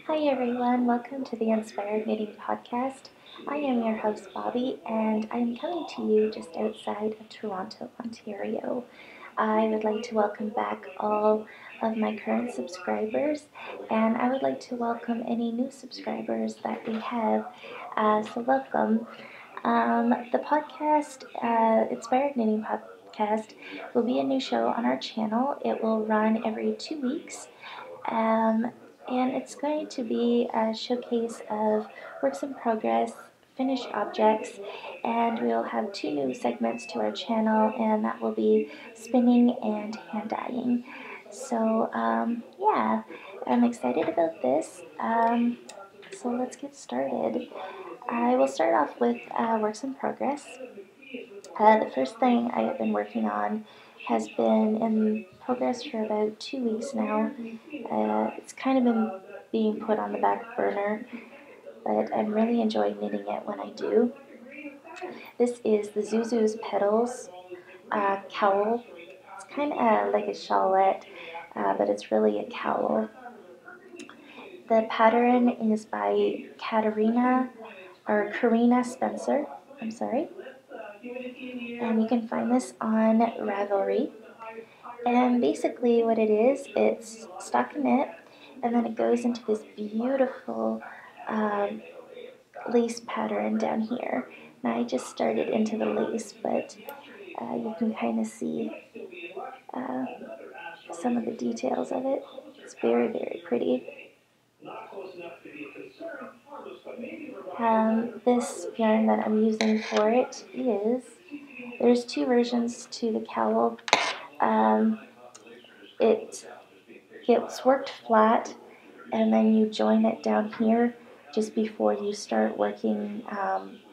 Hi everyone, welcome to the Inspired Knitting Podcast. I am your host Bobby and I'm coming to you just outside of Toronto, Ontario. I would like to welcome back all of my current subscribers and I would like to welcome any new subscribers that we have. So welcome. The podcast, Inspired Knitting Podcast, will be a new show on our channel. It will run every 2 weeks. And it's going to be a showcase of works in progress, finished objects, and we'll have 2 new segments to our channel, and that will be spinning and hand dyeing. So, yeah, I'm excited about this. So let's get started. I will start off with works in progress. The first thing I have been working on has been in progress for about 2 weeks now. It's kind of been being put on the back burner, but I'm really enjoying knitting it when I do. This is the Zuzu's Petals cowl. It's kind of like a shawlette, but it's really a cowl. The pattern is by Karina Spencer. I'm sorry. And you can find this on Ravelry. And basically what it is, it's stockinette, and then it goes into this beautiful lace pattern down here. Now I just started into the lace, but you can kind of see uh, some of the details of it. It's very, very pretty. This yarn that I'm using for it is, there's 2 versions to the cowl. It gets worked flat and then you join it down here just before you start working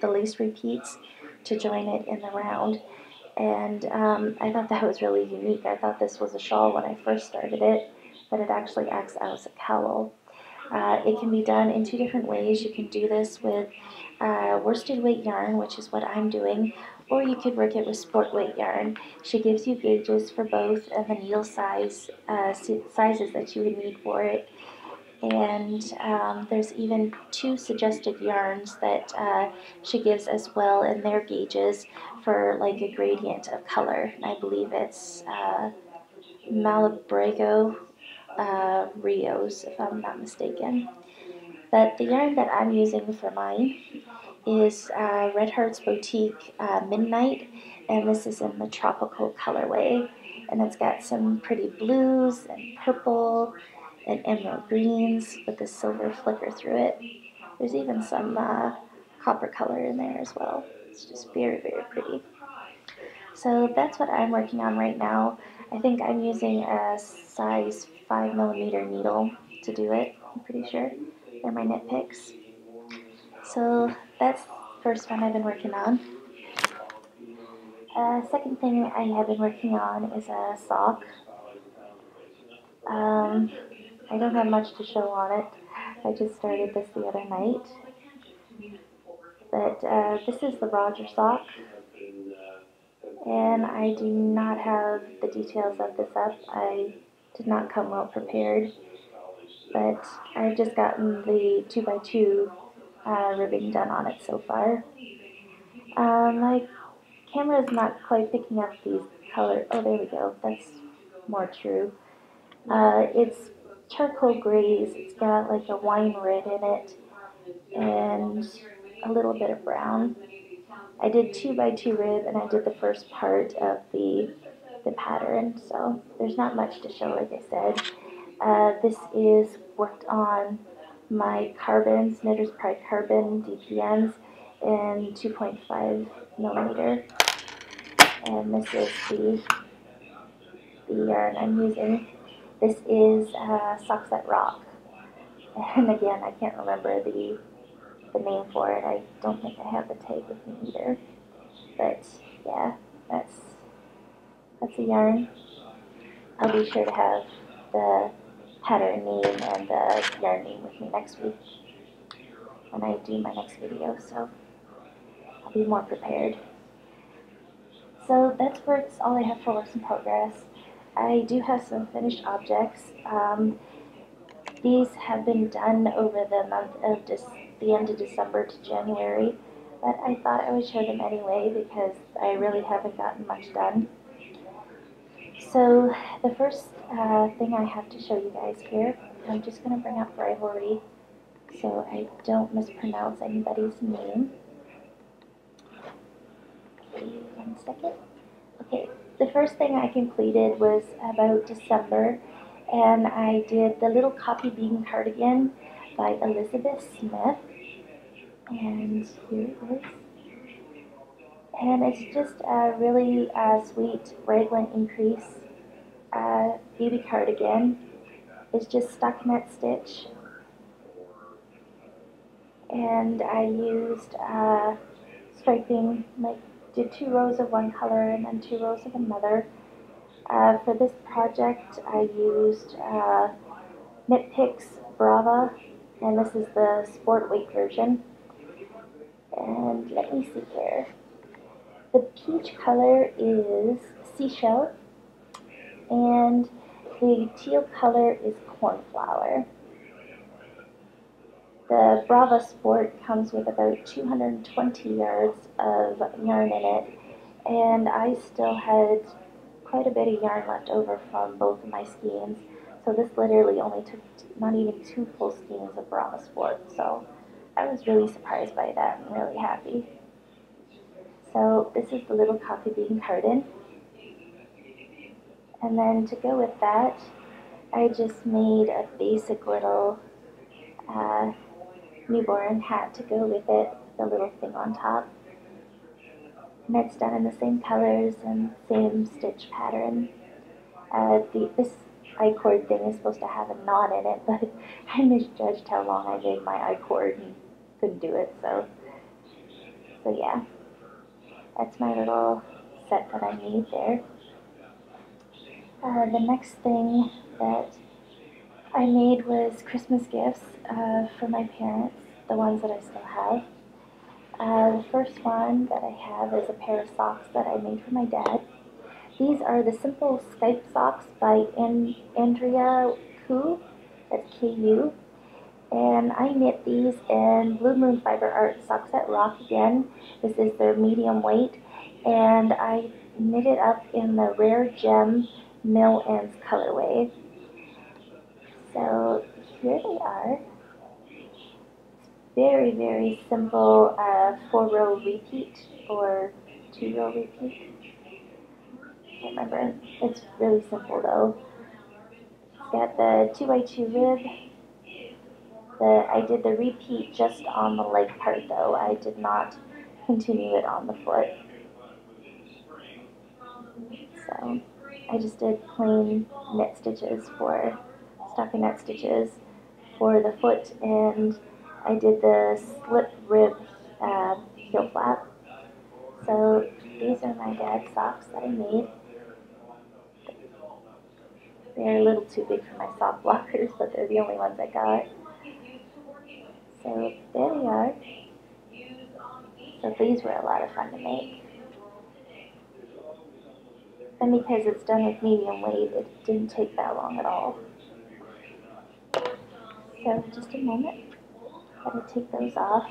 the lace repeats to join it in the round. And I thought that was really unique. I thought this was a shawl when I first started it, but it actually acts as a cowl. It can be done in 2 different ways. You can do this with worsted weight yarn, which is what I'm doing, or you could work it with sport weight yarn. She gives you gauges for both and the needle sizes that you would need for it. And there's even 2 suggested yarns that she gives as well in their gauges for like a gradient of color. I believe it's Malabrigo Rios, if I'm not mistaken. But the yarn that I'm using for mine is Red Hearts Boutique Midnight, and this is in the tropical colorway. And it's got some pretty blues and purple and emerald greens with the silver flicker through it. There's even some copper color in there as well. It's just very, very pretty. So that's what I'm working on right now. I think I'm using a size 5mm needle to do it, I'm pretty sure. They're my knit picks. So that's the first one I've been working on. Second thing I have been working on is a sock. I don't have much to show on it. I just started this the other night. But this is the Roger sock. And I do not have the details of this up. I did not come well prepared. But I've just gotten the 2x2 ribbing done on it so far. My camera is not quite picking up these colors. Oh, there we go. That's more true. It's charcoal grays. It's got like a wine red in it and a little bit of brown. I did 2x2 rib and I did the first part of the pattern, so there's not much to show, like I said. This is worked on my carbons, Knitter's Pride Carbon DPNs in 2.5mm. And this is the yarn I'm using. This is Socks That Rock. And again, I can't remember the name for it. I don't think I have the tag with me either. But yeah, that's a yarn. I'll be sure to have the pattern name and the yarn name with me next week when I do my next video, so I'll be more prepared. So that's all I have for works in progress. I do have some finished objects. These have been done over the month of the end of December to January, but I thought I would show them anyway because I really haven't gotten much done. So the first thing I have to show you guys here, I'm just going to bring up Rivalry so I don't mispronounce anybody's name. Okay, 1 second. Okay, the first thing I completed was about December, and I did the Little Coffee Bean Cardigan by Elizabeth Smith, and here it is. And it's just a really sweet raglan increase baby cardigan. It's just stockinette stitch, and I used striping, like did 2 rows of one color and then 2 rows of another. For this project, I used Knit Picks Brava, and this is the sport weight version. And let me see here. The peach color is Seashell, and the teal color is Cornflower. The Brava Sport comes with about 220 yards of yarn in it, and I still had quite a bit of yarn left over from both of my skeins, so this literally only took not even 2 full skeins of Brava Sport, so I was really surprised by that and really happy. So this is the Little Coffee Bean Cardigan, and then to go with that, I just made a basic little newborn hat to go with it, the little thing on top. And it's done in the same colors and same stitch pattern. This I-cord thing is supposed to have a knot in it, but I misjudged how long I made my I-cord and couldn't do it, so yeah. That's my little set that I made there. The next thing that I made was Christmas gifts for my parents, the ones that I still have. The first one that I have is a pair of socks that I made for my dad. These are the Simple Skype socks by Andrea Ku, that's Ku. And I knit these in Blue Moon Fiber Art Socks at Rock again. This is their medium weight. And I knit it up in the Rare Gem Mill Ends colorway. So here they are. Very, very simple 4-row repeat or 2-row repeat. Can't remember. It's really simple though. It's got the 2x2 rib. I did the repeat just on the leg part though. I did not continue it on the foot. So I just did plain knit stitches for stockinette stitches for the foot, and I did the slip rib heel flap. So these are my dad's socks that I made. They're a little too big for my sock blockers, but they're the only ones I got. So there they are. So these were a lot of fun to make. And because it's done with medium weight, it didn't take that long at all. So just a moment. Gotta take those off.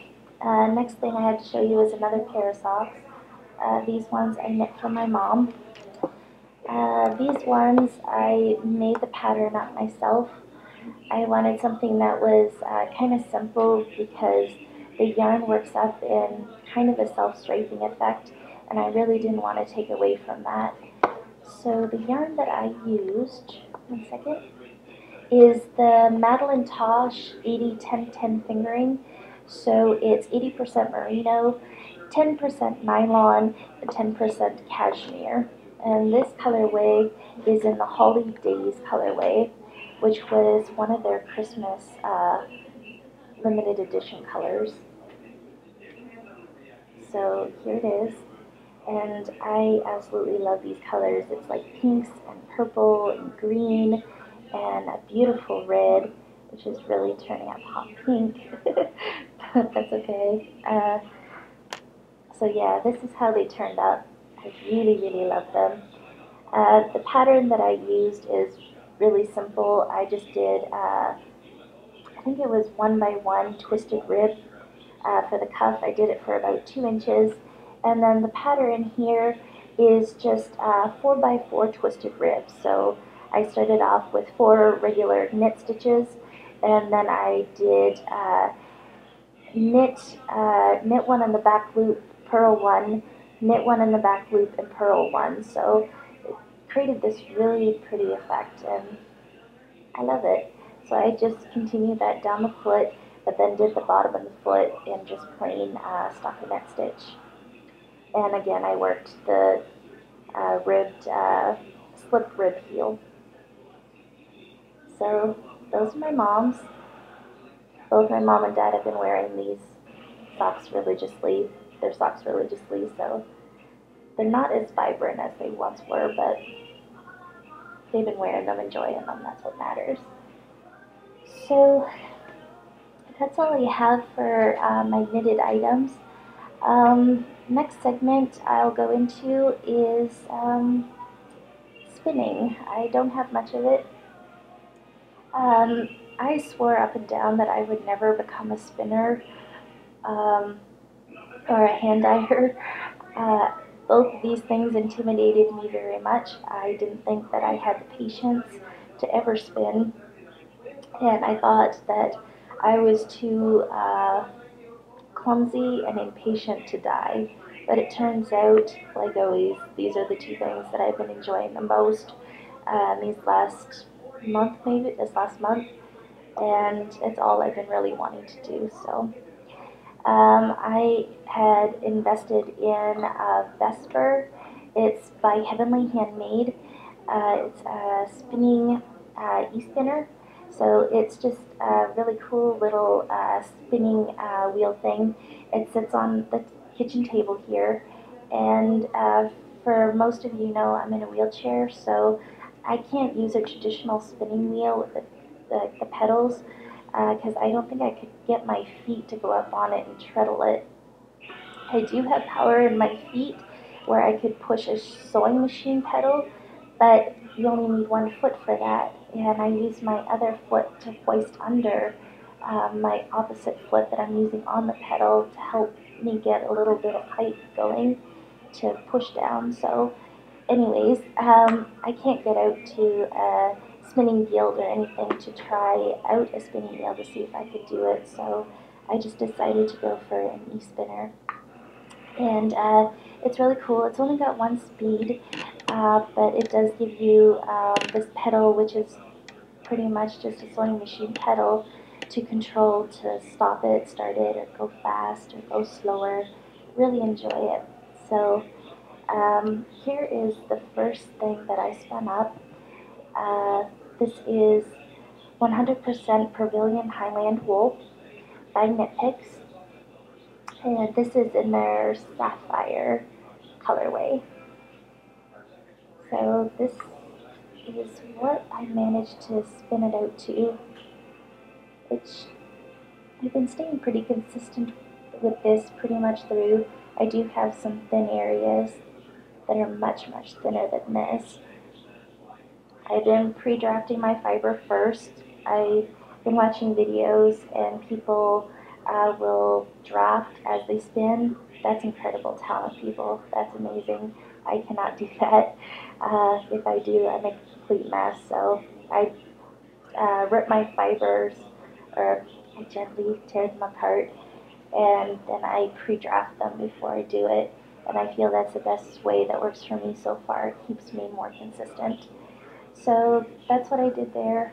Next thing I had to show you is another pair of socks. These ones I knit for my mom. These ones I made the pattern up myself. I wanted something that was kind of simple because the yarn works up in kind of a self-striping effect, and I really didn't want to take away from that. So the yarn that I used, 1 second, is the Madeline Tosh 80-10-10 fingering. So it's 80% merino, 10% nylon, and 10% cashmere. And this colorway is in the Holly Days colorway, which was one of their Christmas limited edition colors. So here it is. And I absolutely love these colors. It's like pinks and purple and green and a beautiful red, which is really turning out hot pink, but that's okay. So yeah, this is how they turned out. I really, really love them. The pattern that I used is really simple. I just did think it was 1x1 twisted rib for the cuff. I did it for about 2 inches. And then the pattern here is just 4x4 twisted ribs. So I started off with 4 regular knit stitches, and then I did knit one in the back loop, purl one, knit one in the back loop, and purl one. So it created this really pretty effect, and I love it. So I just continued that down the foot, but then did the bottom of the foot in just plain stockinette stitch. And again, I worked the slip rib heel. So those are my moms. Both my mom and dad have been wearing these socks religiously, so they're not as vibrant as they once were, but they've been wearing them, enjoying them, that's what matters. So that's all I have for my knitted items. Next segment I'll go into is spinning. I don't have much of it. I swore up and down that I would never become a spinner or a hand dyer. Both of these things intimidated me very much. I didn't think that I had the patience to ever spin, and I thought that I was too clumsy and impatient to dye. But it turns out, like always, these are the two things that I've been enjoying the most this last month, and it's all I've been really wanting to do. So I had invested in Vesper. It's by Heavenly Handmade. It's a spinning e-spinner. So it's just a really cool little spinning wheel thing. It sits on the kitchen table here, and for most of you know, I'm in a wheelchair, so I can't use a traditional spinning wheel with the pedals, because I don't think I could get my feet to go up on it and treadle it. I do have power in my feet where I could push a sewing machine pedal, but you only need one foot for that, and I use my other foot to hoist under my opposite foot that I'm using on the pedal to help me get a little bit of height going to push down. So anyways, I can't get out to a spinning guild or anything to try out a spinning wheel to see if I could do it, so I just decided to go for an e-spinner. And it's really cool. It's only got one speed, but it does give you this pedal, which is pretty much just a sewing machine pedal to control, to stop it, start it, or go fast or go slower. Really enjoy it. So here is the first thing that I spun up. This is 100% Pavilion Highland wool by Knit Picks, and this is in their Sapphire colorway. So this is what I managed to spin it out to. I've been staying pretty consistent with this pretty much through. I do have some thin areas that are much, much thinner than this. I've been pre-drafting my fiber first. I've been watching videos and people will draft as they spin. That's incredible talent, people. That's amazing. I cannot do that. If I do, I make a complete mess. So I rip my fibers, or I gently tear them apart, and then I pre-draft them before I do it. And I feel that's the best way that works for me so far. It keeps me more consistent. So that's what I did there.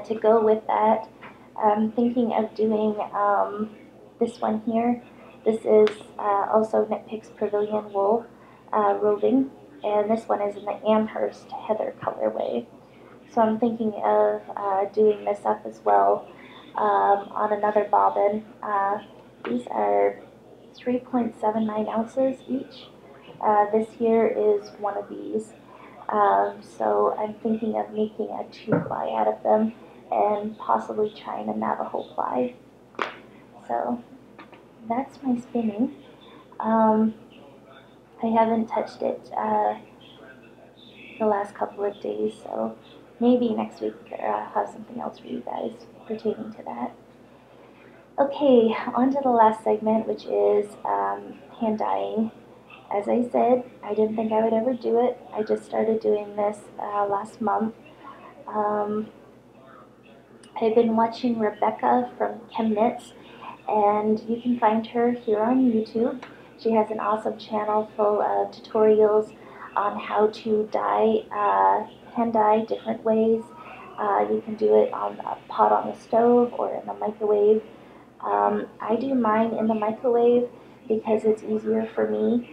To go with that, I'm thinking of doing this one here. This is also Knit Picks Pavilion Wool roving, and this one is in the Amherst Heather colorway. So I'm thinking of doing this up as well on another bobbin. These are 3.79 ounces each. This here is one of these. So I'm thinking of making a 2-ply out of them and possibly trying a Navajo ply. So that's my spinning. I haven't touched it the last couple of days, so maybe next week I'll have something else for you guys. pertaining to that. Okay, on to the last segment, which is hand dyeing. As I said, I didn't think I would ever do it. I just started doing this last month. Um, I've been watching Rebecca from ChemKnits, and you can find her here on YouTube. She has an awesome channel full of tutorials on how to dye, hand dye different ways. You can do it on a pot on the stove or in the microwave. I do mine in the microwave because it's easier for me.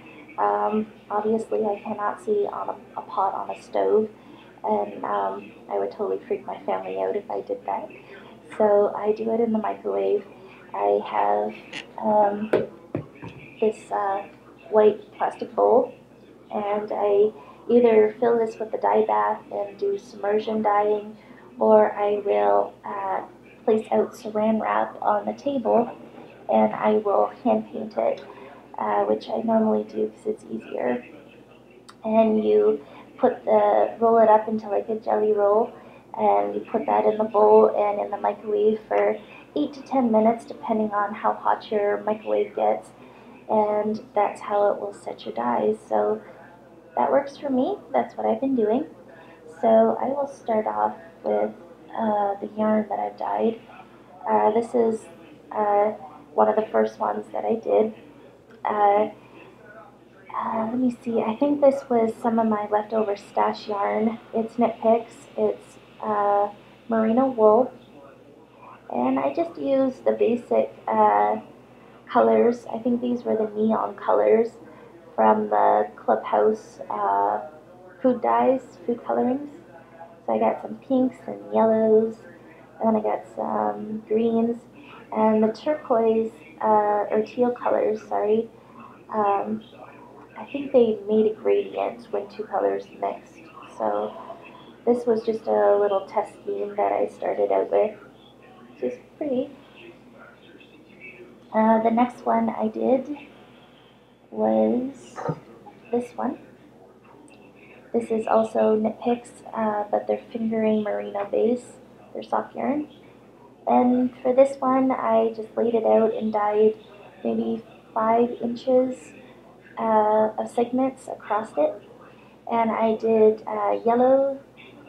Obviously, I cannot see on a pot on a stove, and I would totally freak my family out if I did that. So I do it in the microwave. I have this white plastic bowl, and I either fill this with the dye bath and do submersion dyeing, or I will place out saran wrap on the table and I will hand paint it, which I normally do because it's easier. And you roll it up into like a jelly roll, and you put that in the bowl and in the microwave for 8 to 10 minutes, depending on how hot your microwave gets. And that's how it will set your dyes. So that works for me. That's what I've been doing. So I will start off with the yarn that I've dyed. This is one of the first ones that I did. Let me see, I think this was some of my leftover stash yarn. It's Knit Picks, it's merino wool, and I just used the basic colors. I think these were the neon colors from the Clubhouse food dyes, food colorings. So I got some pinks and yellows, and then I got some greens, and the turquoise, or teal colors, sorry. Um, I think they made a gradient when two colors mixed. So this was just a little test scheme that I started out with, which is pretty. The next one I did was this one. This is also Knit Picks, but they're fingering merino base. They're soft yarn. And for this one, I just laid it out and dyed maybe 5 inches of segments across it. And I did yellow,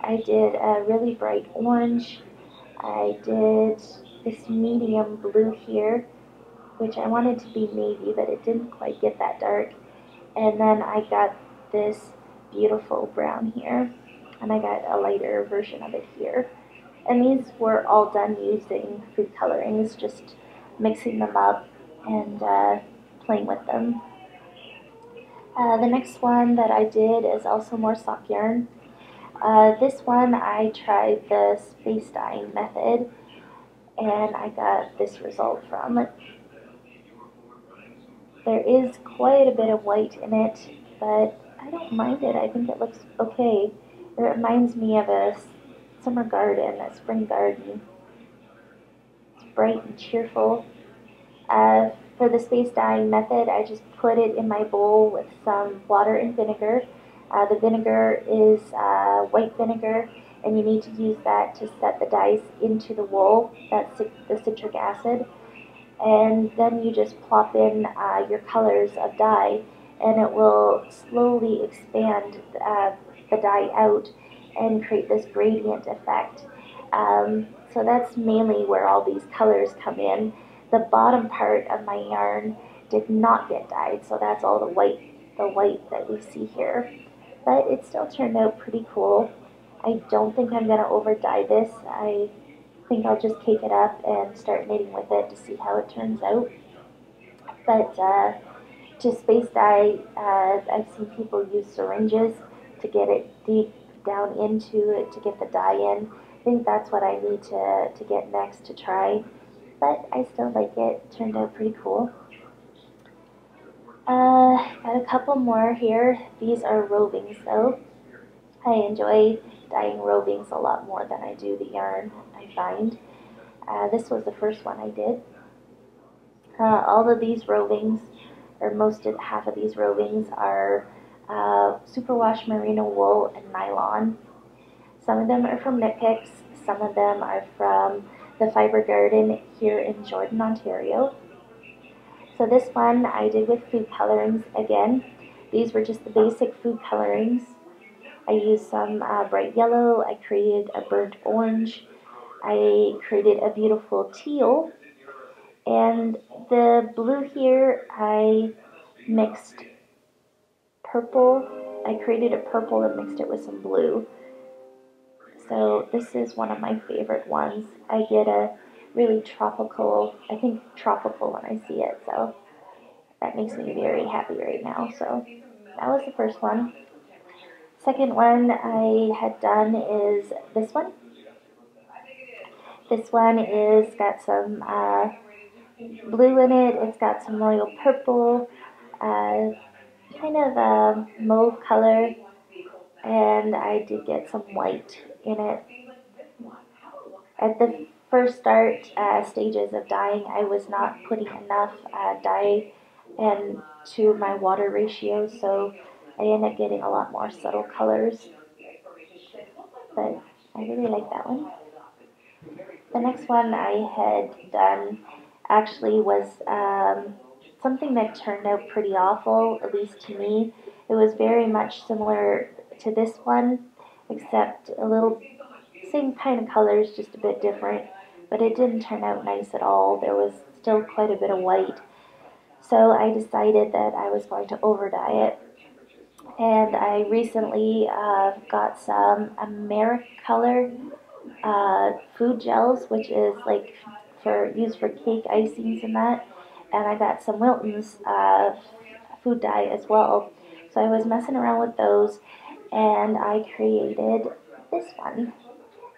I did a really bright orange, I did this medium blue here, which I wanted to be navy, but it didn't quite get that dark. And then I got this beautiful brown here, and I got a lighter version of it here. And these were all done using food colorings, just mixing them up and playing with them. The next one that I did is also more sock yarn. This one I tried the space dyeing method, and I got this result from it. There is quite a bit of white in it, but I don't mind it. I think it looks okay. It reminds me of a summer garden, a spring garden. It's bright and cheerful. For the space dyeing method, I just put it in my bowl with some water and vinegar. The vinegar is white vinegar, and you need to use that to set the dyes into the wool. That's the citric acid. And then you just plop in your colors of dye, and it will slowly expand the dye out and create this gradient effect. So that's mainly where all these colors come in. The bottom part of my yarn did not get dyed, so that's all the white that we see here. But it still turned out pretty cool. I don't think I'm going to over dye this. I think I'll just cake it up and start knitting with it to see how it turns out. But to space dye, I've seen people use syringes to get it deep down into it to get the dye in. I think that's what I need to get next to try. But I still like it. It turned out pretty cool. Got a couple more here. These are rovings though. I enjoy dyeing rovings a lot more than I do the yarn, I find. This was the first one I did. All of these rovings, or half of these rovings, are superwash merino wool and nylon. Some of them are from Knit Picks, some of them are from the Fiber Garden here in Jordan, Ontario. So this one I did with food colorings again. These were just the basic food colorings. I used some bright yellow, I created a burnt orange, I created a beautiful teal, and the blue here I mixed purple. I created a purple and mixed it with some blue. So this is one of my favorite ones. I get a really tropical, I think tropical when I see it, so that makes me very happy right now. So that was the first one. Second one I had done is this one. This one is got some blue in it. It's got some royal purple, kind of a mauve color, and I did get some white in it. At the first start stages of dyeing, I was not putting enough dye into my water ratio, so I ended up getting a lot more subtle colors. But I really like that one. The next one I had done actually was something that turned out pretty awful, at least to me. It was very much similar to this one, except a little same kind of colors, just a bit different, but it didn't turn out nice at all. There was still quite a bit of white. So I decided that I was going to over dye it. And I recently got some Americolor food gels, which is like used for cake icings and that. And I got some Wilton's food dye as well. So I was messing around with those, and I created this one.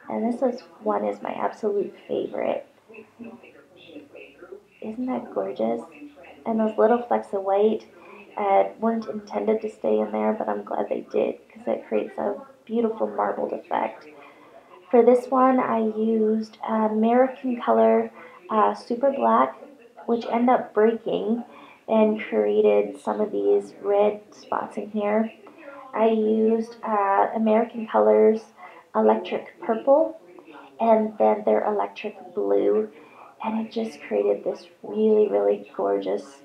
And one is my absolute favorite. Isn't that gorgeous? And those little flecks of white weren't intended to stay in there, but I'm glad they did because it creates a beautiful marbled effect. For this one, I used American Color Super Black, which ended up breaking and created some of these red spots in here. I used American Colors Electric Purple and then their Electric Blue, and it just created this really, really gorgeous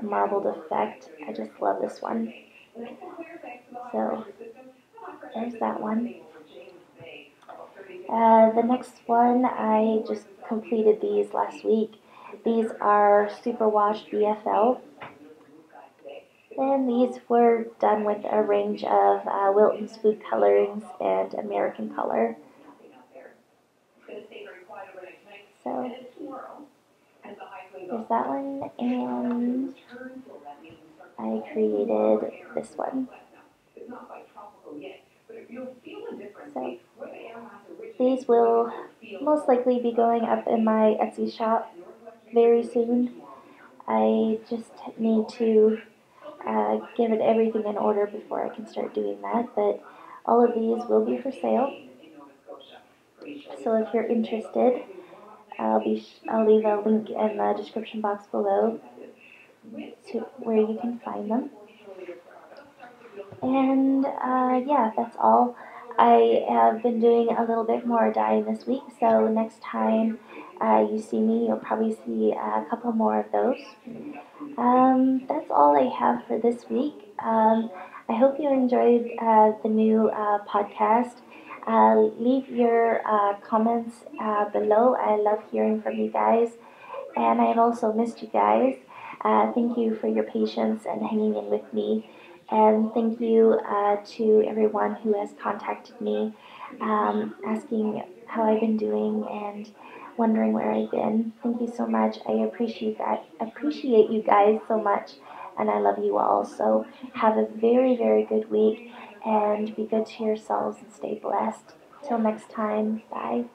marbled effect. I just love this one. So there's that one. The next one, I just completed these last week. These are Superwash BFL. And these were done with a range of Wilton's food colorings and American Color. So there's that one, and I created this one. So these will most likely be going up in my Etsy shop very soon. I just need to give it everything in order before I can start doing that, but all of these will be for sale. So if you're interested, I'll leave a link in the description box below to where you can find them. And yeah, that's all. I have been doing a little bit more dyeing this week, so next time you see me, you'll probably see a couple more of those. That's all I have for this week. I hope you enjoyed the new podcast. Leave your comments below. I love hearing from you guys, and I've also missed you guys. Thank you for your patience and hanging in with me. And thank you to everyone who has contacted me, asking how I've been doing and wondering where I've been. Thank you so much. I appreciate you guys so much, and I love you all. So have a very, very good week, and be good to yourselves and stay blessed. Till next time, bye.